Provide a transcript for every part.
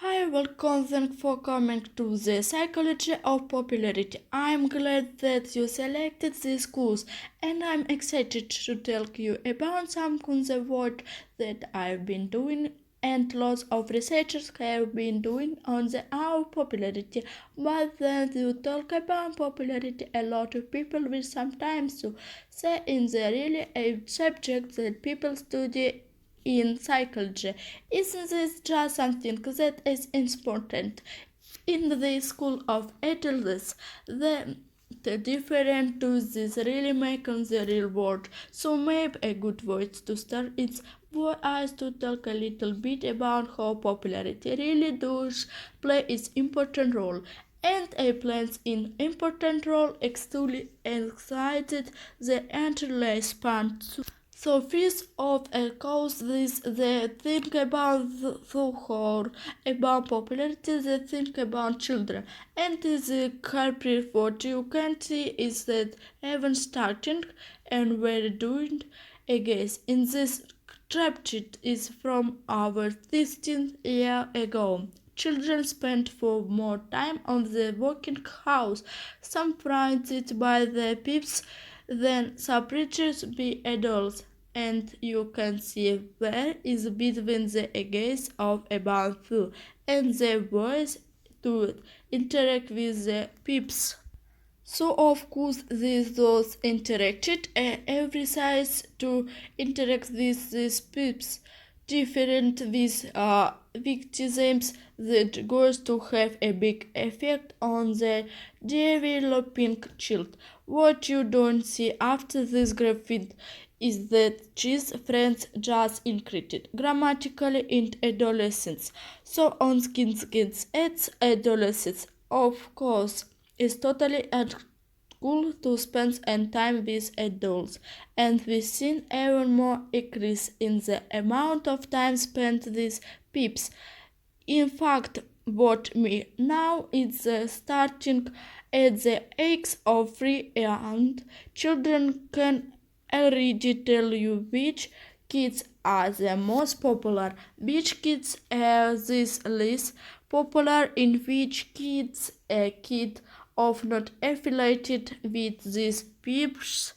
Hi, welcome. Thanks for coming to the Psychology of Popularity. I'm glad that you selected this course, and I'm excited to tell you about some concept that I've been doing and lots of researchers have been doing on the our popularity. But when you talk about popularity, a lot of people will sometimes say in the really a subject that people study in psychology. Isn't this just something that is important? In the school of adults, the different to this really make on the real world. So maybe a good way to start is for us to talk a little bit about how popularity really does play its important role. And a plays an important role externally excited the entire span. So first of course this they think about the whole about popularity, they think about children. And the culprit what you can see is that even starting and we're doing a guess in this trapchit is from our 16th year ago. Children spend for more time on the working house, surprised by the peeps than surprised by adults, and you can see where is between the gaze of about two and the voice to interact with the peeps. So of course those interacted every size to interact with these peeps different with victims that goes to have a big effect on the developing child. What you don't see after this graphite is that cheese friends just increased grammatically in adolescence. So on kids it's adolescence of course is totally cool to spend and time with adults, and we've seen even more increase in the amount of time spent with peeps. In fact, what me now is starting at the age of 3, and children can already tell you which kids are the most popular, which kids are this least popular, in which kids a kid of not affiliated with these peeps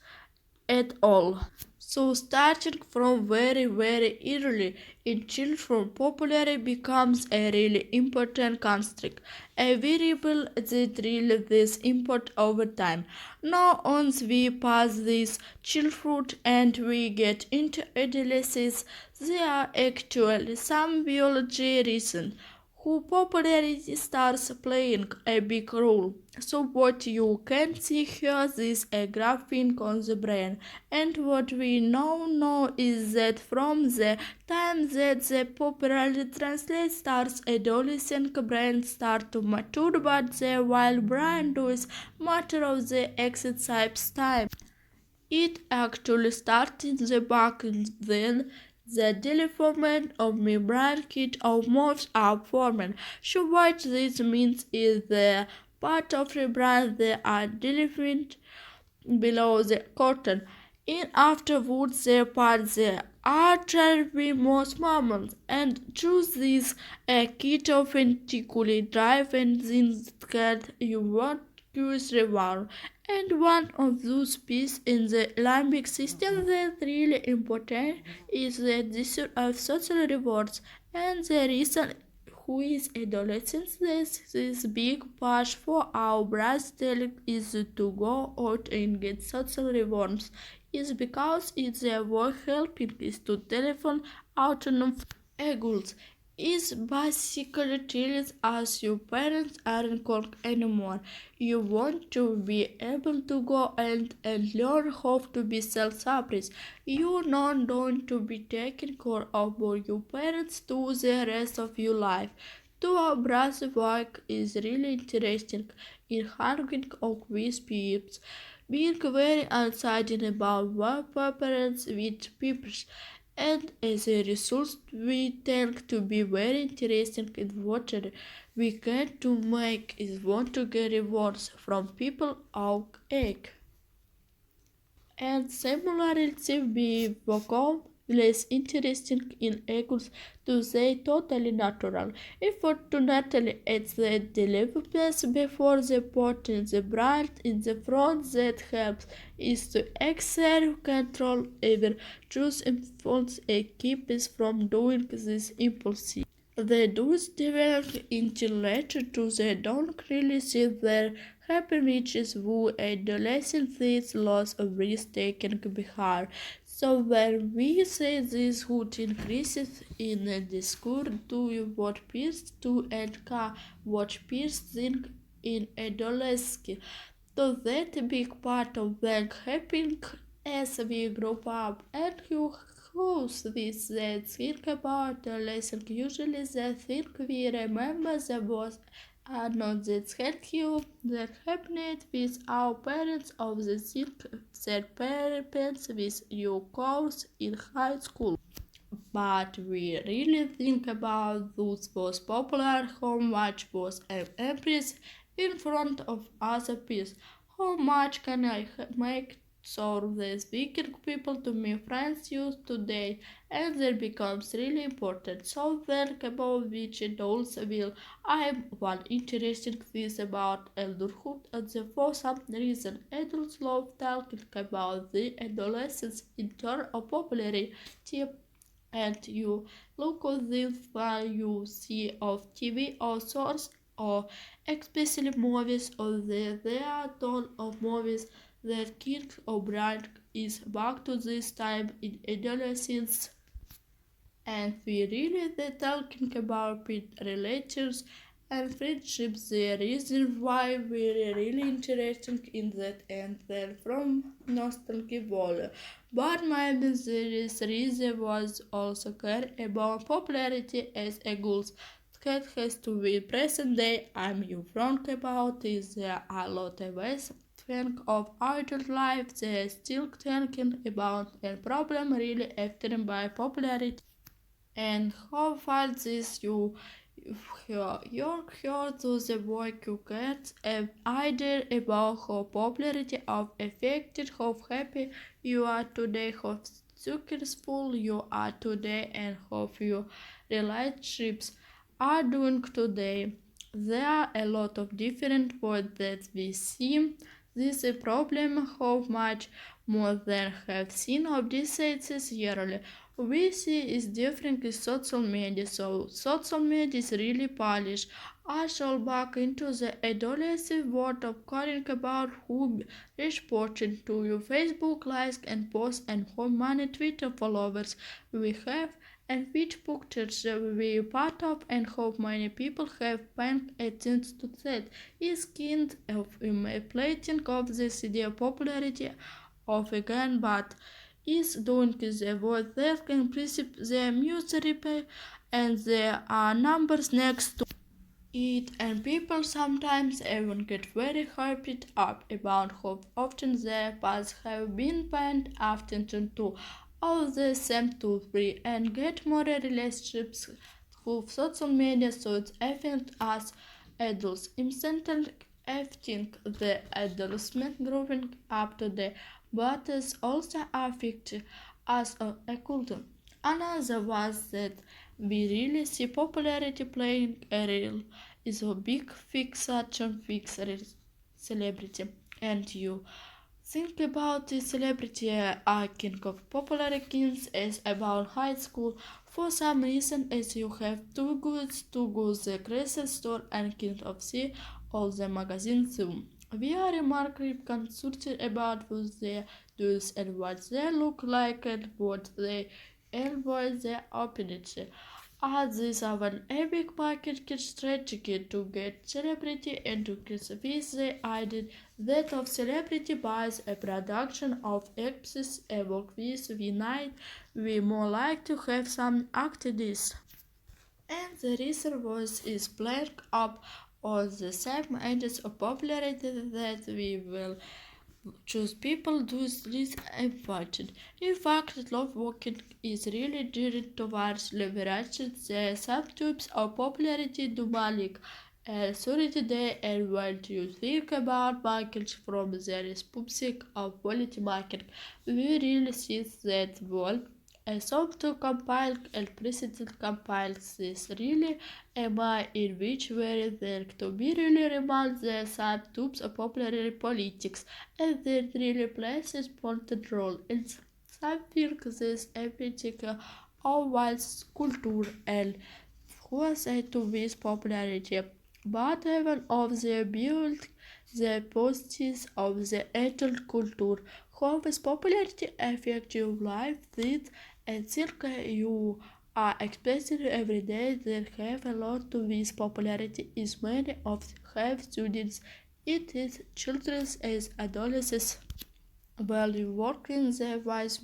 at all. So starting from very early in children, popularity becomes a really important construct, a variable that really this import over time. Now once we pass this childhood and we get into adolescence, there are actually some biology reasons who popularity starts playing a big role. So what you can see here is a graphing on the brain, and what we know is that from the time that the popularity translate starts, adolescent brain start to mature, but the while brain does matter of the exercise time. It actually started the back then. The development of membrane kit almost are formed. So what this means is the part of the brain that are developed below the cotton. In afterwards the part there are terribly most mammals, and choose this a kit of ventricular drive and things that you want to reward. And one of those pieces in the limbic system that's really important is the decision of social rewards. And the reason who is adolescence, this big push for our brass is to go out and get social rewards is because it's a work helping is to telephone autonomous adults is basically tells us your parents aren't called anymore. You want to be able to go and learn how to be self-sufficient. You're not going to be taken care of by your parents to the rest of your life. To our brother work is really interesting in hanging out with people, being very excited about what happens with people, and as a result we tend to be very interested in what we get to make is want to get rewards from people our age. And similarly we become less interesting in equals to say totally natural. Effort to naturally at the developers before the button, the brand in the front that helps is to exert control over choose impulse and keeps from doing this impulse. They do develop intellectual to they don't really see their happy reaches who adolescent this loss of risk taking behavior. So when we say this would increases in the discourse to what peers do and what peers think in adolescence. So that big part of them happening as we grow up and who's this that think about the lesson usually they think we remember the most are not that thank you that happened with our parents of the think their parents with your course in high school. But we really think about those was popular, how much was an empress in front of other people, how much can I make so the speaking people to me friends use today, and that becomes really important. So think about which adults will. I'm one interesting thing about elderhood, and for some reason adults love talking about the adolescence in terms of popularity and you look at this while you see of TV or source or especially movies or there are ton of movies that Kirk O'Brien is back to this time in adolescence and we really the talking about relationships and friendships the reason why we're really interested in that and then from nostalgia wall. But maybe this reason was also care about popularity as a goal. That has to be present day. I'm you wrong about is there are a lot of ways think of adult life they still thinking about a problem really after by popularity and how far this your heart to the work you get an idea about how popularity of affected how happy you are today, how successful you are today, and how your relationships are doing today. There are a lot of different words that we see. This is a problem how much more than have seen of diseases yearly we see is different with social media. So social media is really polished. I shall back into the adolescent world of calling about who reporting to your Facebook likes and posts and how many Twitter followers we have and which pictures we part of and how many people have paid attention to that is kind of imitating of this idea popularity of again but is doing the word that can principle the music and there are numbers next to it and people sometimes even get very hyped up about how often their paths have been painted attention to all the same to free and get more relationships through social media so it affects us adults instantly affecting the adolescent growing up today but is also affected as a culture. Another was that we really see popularity playing a role is a big fixation fixed celebrity and you think about the celebrity icon of popular kings is about high school for some reason as you have to go the grocery store and kind of see all the magazines too. We are remarkably concerned about what they do and what they look like and what they and what they opportunity. As this of an epic marketing strategy to get celebrity into with the idea that of celebrity buys a production of excess evoke with we night we more like to have some activities. And the reason was is playing up on the same ages of popularity that we will choose people those least important. In fact, love walking is really geared towards leveraging the subtypes of popularity dynamic. Sorry today and when you think about markets from the perspective of quality market, we really see that world A song to compile and president compiles this really am I in which were there to be really remote the subtubes of popular politics and then really plays an important role in something this epic of one's culture and was to with popularity, but even of the build the postes of the adult culture, how this popularity affect your life this and circa you are expecting every day that have a lot to with popularity is many of have students it is children as adolescents while working their wise